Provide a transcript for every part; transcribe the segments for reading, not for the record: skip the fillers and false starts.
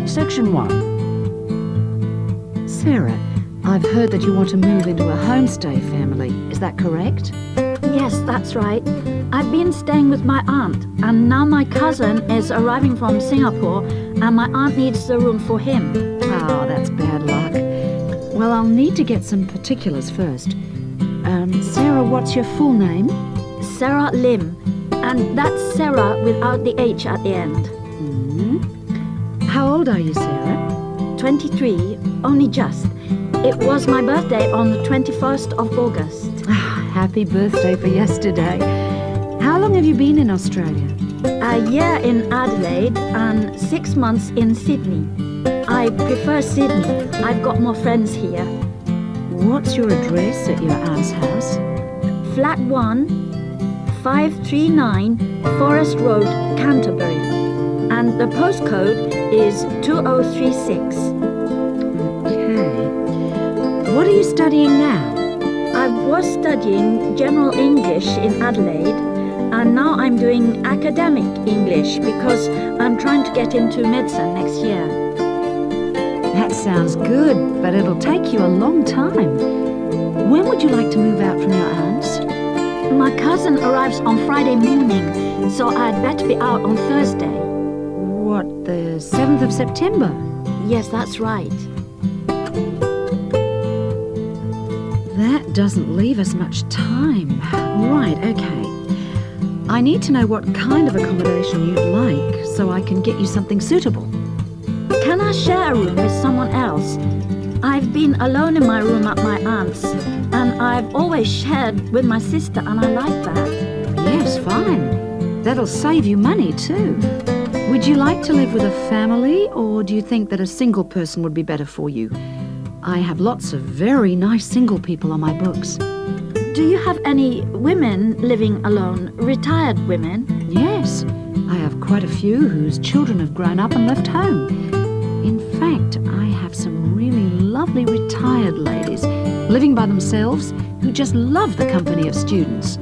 Section 1. Sarah, I've heard that you want to move into a homestay family. Is that correct? Yes, that's right. I've been staying with my aunt, and now my cousin is arriving from Singapore, and my aunt needs the room for him. Oh, that's bad luck. Well, I'll need to get some particulars first. Sarah, what's your full name? Sarah Lim, and that's Sarah without the H at the end. How old are you, Sarah? 23, only just. It was my birthday on the 21st of August. Happy birthday for yesterday. How long have you been in Australia? A year in Adelaide and 6 months in Sydney. I prefer Sydney. I've got more friends here. What's your address at your aunt's house? Flat 1, 539 Forest Road, Canterbury. And the postcode is 2036. Okay. What are you studying now? I was studying General English in Adelaide, and now I'm doing academic English because I'm trying to get into medicine next year. That sounds good, but it'll take you a long time. When would you like to move out from your aunt's? My cousin arrives on Friday morning, so I'd better be out on Thursday. What, the 7th of September? Yes, that's right. That doesn't leave us much time. Right, okay. I need to know what kind of accommodation you'd like so I can get you something suitable. Can I share a room with someone else? I've been alone in my room at my aunt's, and I've always shared with my sister, and I like that. Yes, fine. That'll save you money too. Would you like to live with a family, or do you think that a single person would be better for you? I have lots of very nice single people on my books. Do you have any women living alone, retired women? Yes, I have quite a few whose children have grown up and left home. In fact, I have some really lovely retired ladies living by themselves who just love the company of students.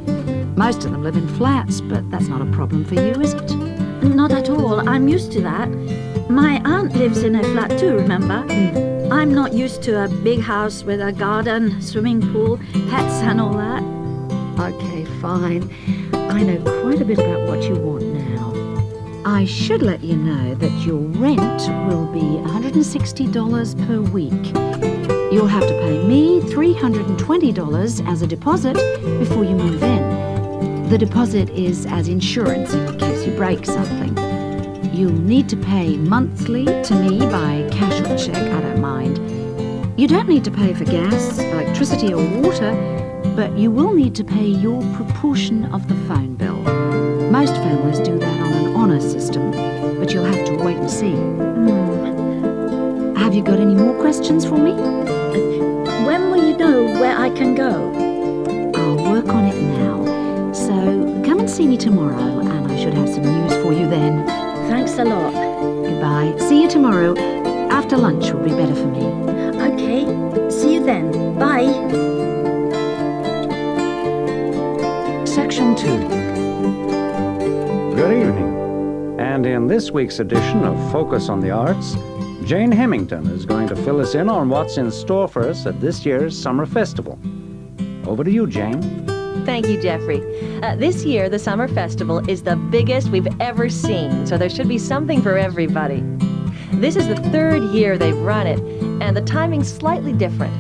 Most of them live in flats, but that's not a problem for you, is it? Not at all. I'm used to that. My aunt lives in a flat too, remember? I'm not used to a big house with a garden, swimming pool, pets and all that. Okay, fine. I know quite a bit about what you want now. I should let you know that your rent will be $160 per week. You'll have to pay me $320 as a deposit before you move in. The deposit is as insurance in case you break something. You'll need to pay monthly to me by cash or check, I don't mind. You don't need to pay for gas, electricity or water, but you will need to pay your proportion of the phone bill. Most families do that on an honour system, but you'll have to wait and see. Have you got any more questions for me? When will you know where I can go? I'll work on it now. So come and see me tomorrow, and I should have some news for you then. Thanks a lot. Goodbye. See you tomorrow. After lunch will be better for me. Okay. See you then. Bye. Section 2. Good evening. And in this week's edition of Focus on the Arts, Jane Hemington is going to fill us in on what's in store for us at this year's Summer Festival. Over to you, Jane. Thank you, Jeffrey. This year, the Summer Festival is the biggest we've ever seen, so there should be something for everybody. This is the 3rd year they've run it, and the timing's slightly different.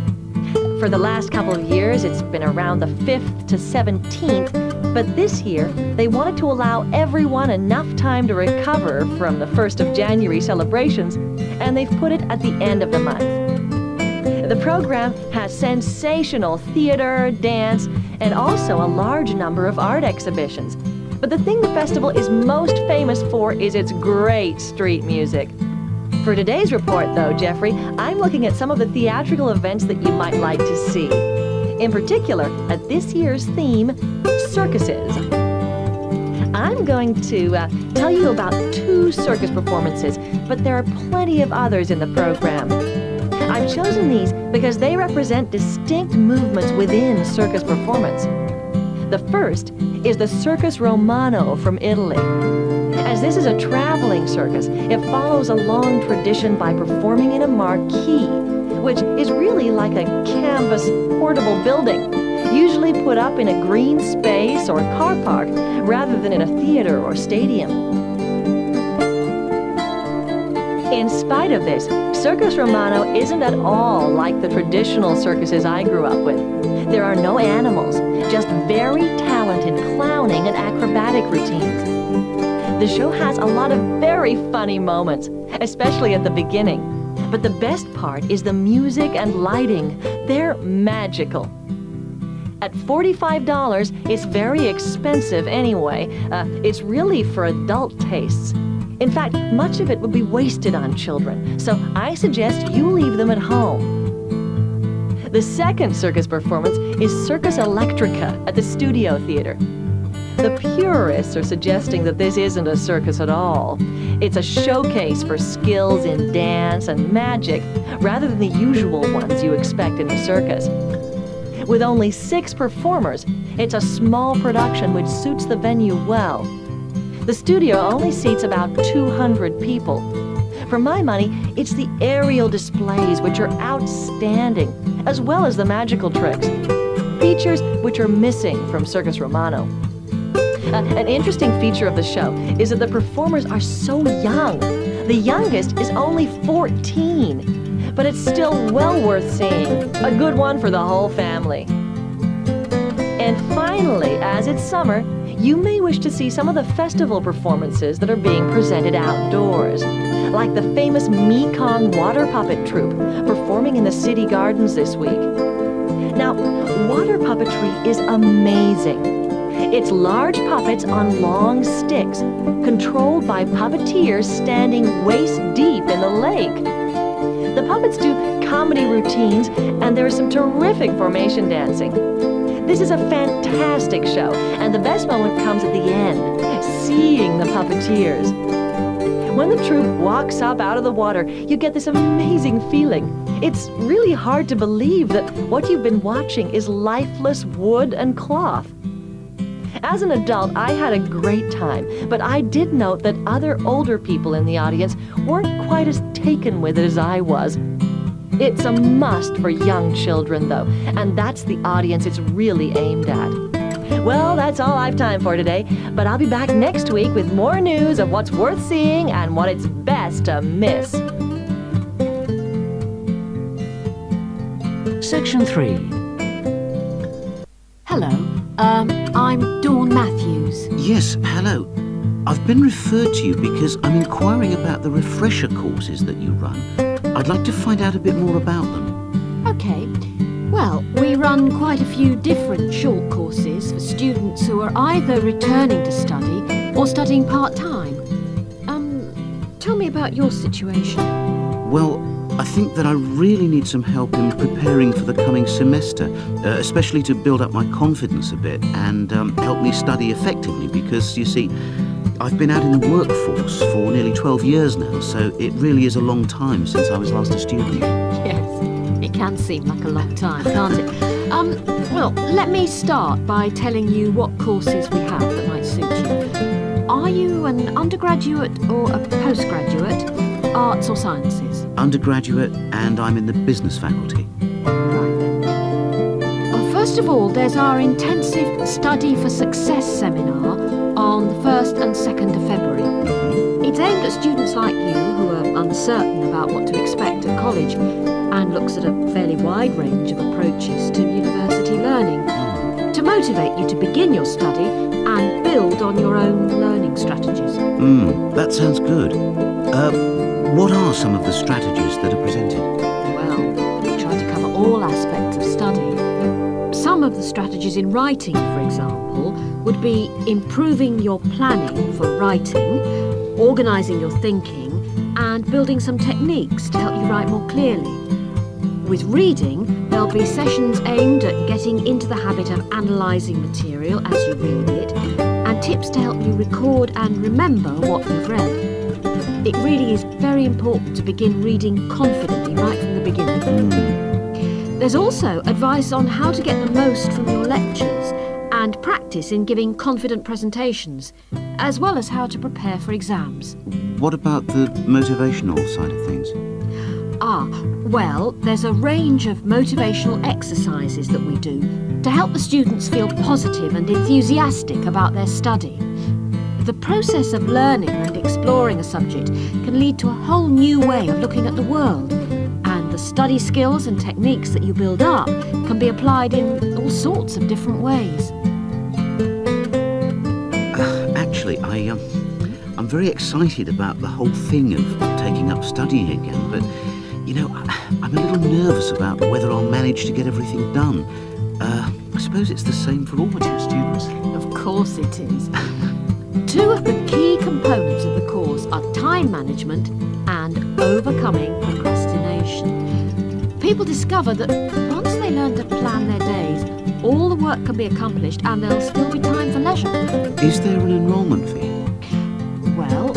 For the last couple of years, it's been around the 5th to 17th, but this year, they wanted to allow everyone enough time to recover from the 1st of January celebrations, and they've put it at the end of the month. The program has sensational theater, dance, and also a large number of art exhibitions. But the thing the festival is most famous for is its great street music. For today's report, though, Jeffrey, I'm looking at some of the theatrical events that you might like to see. In particular, at this year's theme, circuses. I'm going to tell you about 2 circus performances, but there are plenty of others in the program. I've chosen these because they represent distinct movements within circus performance. The first is the Circus Romano from Italy. As As this is a traveling circus, it follows a long tradition by performing in a marquee, which is really like a canvas portable building, usually put up in a green space or car park rather than in a theater or stadium. In spite of this, Circus Romano isn't at all like the traditional circuses I grew up with. There are no animals, just very talented clowning and acrobatic routines. The show has a lot of very funny moments, especially at the beginning. But the best part is the music and lighting. They're magical. At $45, it's very expensive anyway. It's really for adult tastes. In fact, much of it would be wasted on children, so I suggest you leave them at home. The second circus performance is Circus Electrica at the Studio Theater. The purists are suggesting that this isn't a circus at all. It's a showcase for skills in dance and magic, rather than the usual ones you expect in a circus. With only 6 performers, it's a small production which suits the venue well. The studio only seats about 200 people. For my money, it's the aerial displays which are outstanding, as well as the magical tricks, features which are missing from Circus Romano. An interesting feature of the show is that the performers are so young. The youngest is only 14, but it's still well worth seeing. A good one for the whole family. And finally, as it's summer, you may wish to see some of the festival performances that are being presented outdoors, like the famous Mekong water puppet troupe performing in the city gardens this week. Now, water puppetry is amazing. It's large puppets on long sticks, controlled by puppeteers standing waist deep in the lake. The puppets do comedy routines, and there's some terrific formation dancing. This is a fantastic show, and the best moment comes at the end, seeing the puppeteers. When the troupe walks up out of the water, you get this amazing feeling. It's really hard to believe that what you've been watching is lifeless wood and cloth. As an adult, I had a great time, but I did note that other older people in the audience weren't quite as taken with it as I was. It's a must for young children, though, and that's the audience it's really aimed at. Well, that's all I've time for today, but I'll be back next week with more news of what's worth seeing and what it's best to miss. Section 3. Hello, I'm Dawn Matthews. Yes, hello. I've been referred to you because I'm inquiring about the refresher courses that you run. I'd like to find out a bit more about them. Okay. Well, we run quite a few different short courses for students who are either returning to study or studying part-time. Tell me about your situation. Well, I think that I really need some help in preparing for the coming semester, especially to build up my confidence a bit and help me study effectively because, you see, I've been out in the workforce for nearly 12 years now, so it really is a long time since I was last a student. Yes, it can seem like a long time, can't it? Well, let me start by telling you what courses we have that might suit you. Are you an undergraduate or a postgraduate, arts or sciences? Undergraduate, and I'm in the business faculty. Right then. Well, first of all, there's our intensive Study for Success seminar on the 1st and 2nd of February. It's aimed at students like you who are uncertain about what to expect at college and looks at a fairly wide range of approaches to university learning to motivate you to begin your study and build on your own learning strategies. That sounds good. What are some of the strategies that are presented? Well, we try to cover all aspects of study. Some of the strategies in writing, for example, would be improving your planning for writing, organising your thinking, and building some techniques to help you write more clearly. With reading, there'll be sessions aimed at getting into the habit of analysing material as you read it, and tips to help you record and remember what you've read. It really is very important to begin reading confidently right from the beginning. There's also advice on how to get the most from your lectures and practice in giving confident presentations, as well as how to prepare for exams. What about the motivational side of things? Well, there's a range of motivational exercises that we do to help the students feel positive and enthusiastic about their study. The process of learning and exploring a subject can lead to a whole new way of looking at the world, and the study skills and techniques that you build up can be applied in all sorts of different ways. Actually, I'm very excited about the whole thing of taking up studying again, but, you know, I'm a little nervous about whether I'll manage to get everything done. I suppose it's the same for all mature students. Of course it is. Two of the key components of the course are time management and overcoming procrastination. People discover that once they learn to plan their days, all the work can be accomplished and there'll still be time for leisure. Is there an enrolment fee? Well,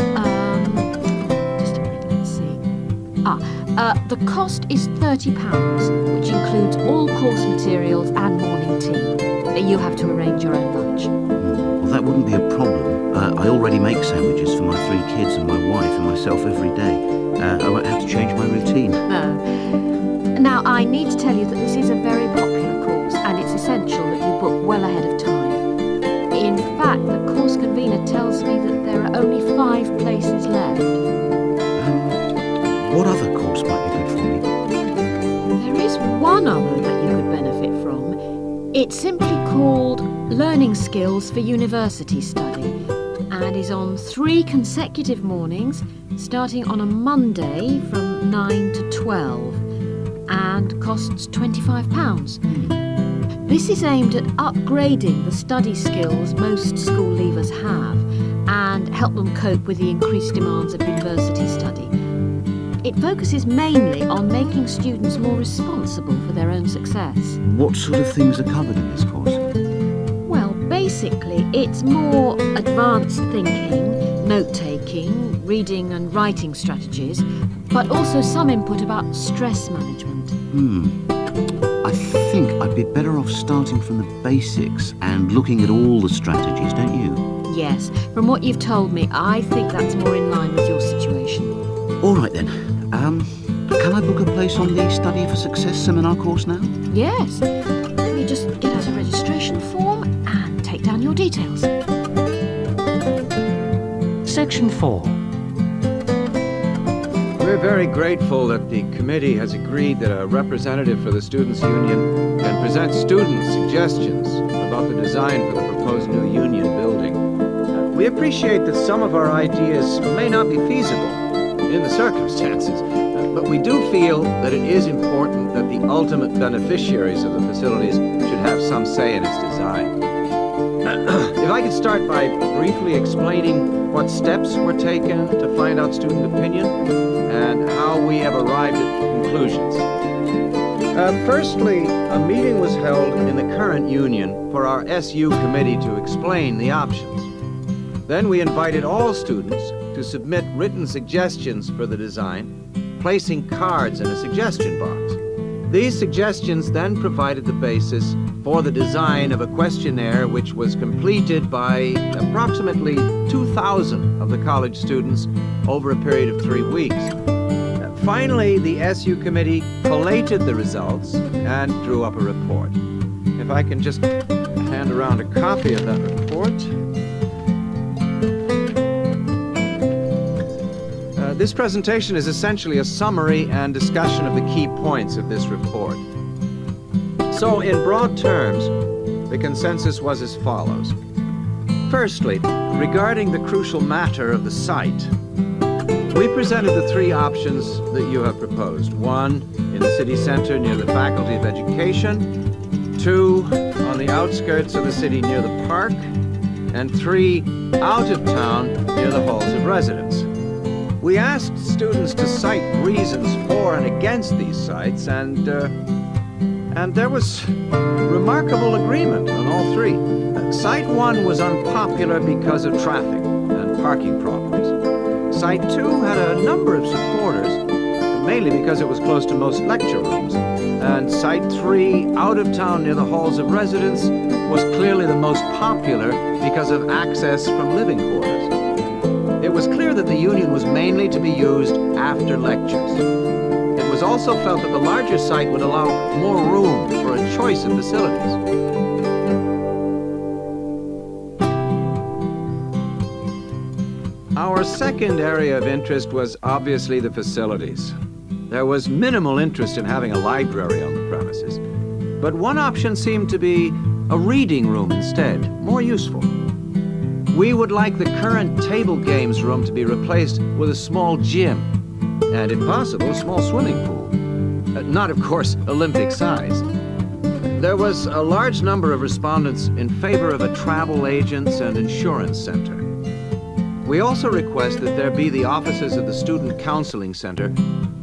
just a minute, let's see. The cost is £30, which includes all course materials and morning tea. You have to arrange your own lunch. Well, that wouldn't be a problem. I already make sandwiches for my 3 kids and my wife and myself every day. I won't have to change my routine. No. Now, I need to tell you that this is a very popular course and it's essential that you book well ahead of time. In fact, the course convener tells me that there are only 5 places left. What other course might be good for me? There is one other that you could benefit from. It's simply called Learning Skills for University Study and is on 3 consecutive mornings, starting on a Monday from 9 to 12, and costs £25. This is aimed at upgrading the study skills most school leavers have and help them cope with the increased demands of university study. It focuses mainly on making students more responsible for their own success. What sort of things are covered in this course? Well, basically, it's more advanced thinking, note-taking, reading and writing strategies, but also some input about stress management. I think I'd be better off starting from the basics and looking at all the strategies, don't you? Yes, from what you've told me, I think that's more in line with your situation. All right then. Can I book a place on the Study for Success seminar course now? Yes. Let me just get out a registration form and take down your details. Section 4. We're very grateful that the committee has agreed that a representative for the Students' Union can present student suggestions about the design for the proposed new union building. We appreciate that some of our ideas may not be feasible in the circumstances, but we do feel that it is important that the ultimate beneficiaries of the facilities should have some say in its design. If I could start by briefly explaining what steps were taken to find out student opinion and how we have arrived at conclusions. Firstly, a meeting was held in the current union for our SU committee to explain the options. Then we invited all students to submit written suggestions for the design, placing cards in a suggestion box. These suggestions then provided the basis for the design of a questionnaire which was completed by approximately 2,000 of the college students over a period of 3 weeks. Finally, the SU committee collated the results and drew up a report. If I can just hand around a copy of that report. This presentation is essentially a summary and discussion of the key points of this report. So, in broad terms, the consensus was as follows. Firstly, regarding the crucial matter of the site, we presented the 3 options that you have proposed. 1, in the city center near the Faculty of Education. 2, on the outskirts of the city near the park. And 3, out of town near the halls of residence. We asked students to cite reasons for and against these sites, and there was remarkable agreement on all 3. Site 1 was unpopular because of traffic and parking problems. Site 2 had a number of supporters, mainly because it was close to most lecture rooms. and Site 3, out of town near the halls of residence, was clearly the most popular because of access from living quarters. It was clear that the union was mainly to be used after lectures. It was also felt that the larger site would allow more room for a choice of facilities. Our second area of interest was obviously the facilities. There was minimal interest in having a library on the premises, but one option seemed to be a reading room instead, more useful. We would like the current table games room to be replaced with a small gym, and if possible, a small swimming pool. Not, of course, Olympic size. There was a large number of respondents in favor of a travel agents and insurance center. We also request that there be the offices of the Student Counseling Center,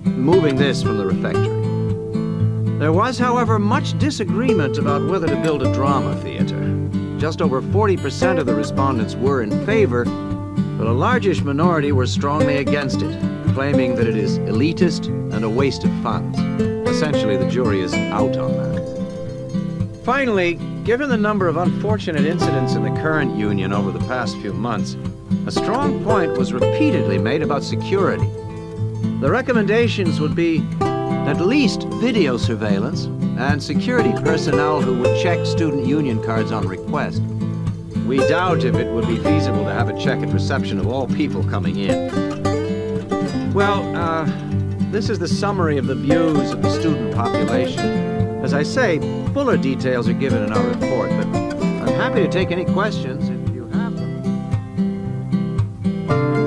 moving this from the refectory. There was, however, much disagreement about whether to build a drama theater. Just over 40% of the respondents were in favor, but a largish minority were strongly against it, claiming that it is elitist and a waste of funds. Essentially, the jury is out on that. Finally, given the number of unfortunate incidents in the current union over the past few months, a strong point was repeatedly made about security. The recommendations would be at least video surveillance and security personnel who would check student union cards on request. We doubt if it would be feasible to have a check at reception of all people coming in. Well, this is the summary of the views of the student population. As I say, fuller details are given in our report, but I'm happy to take any questions.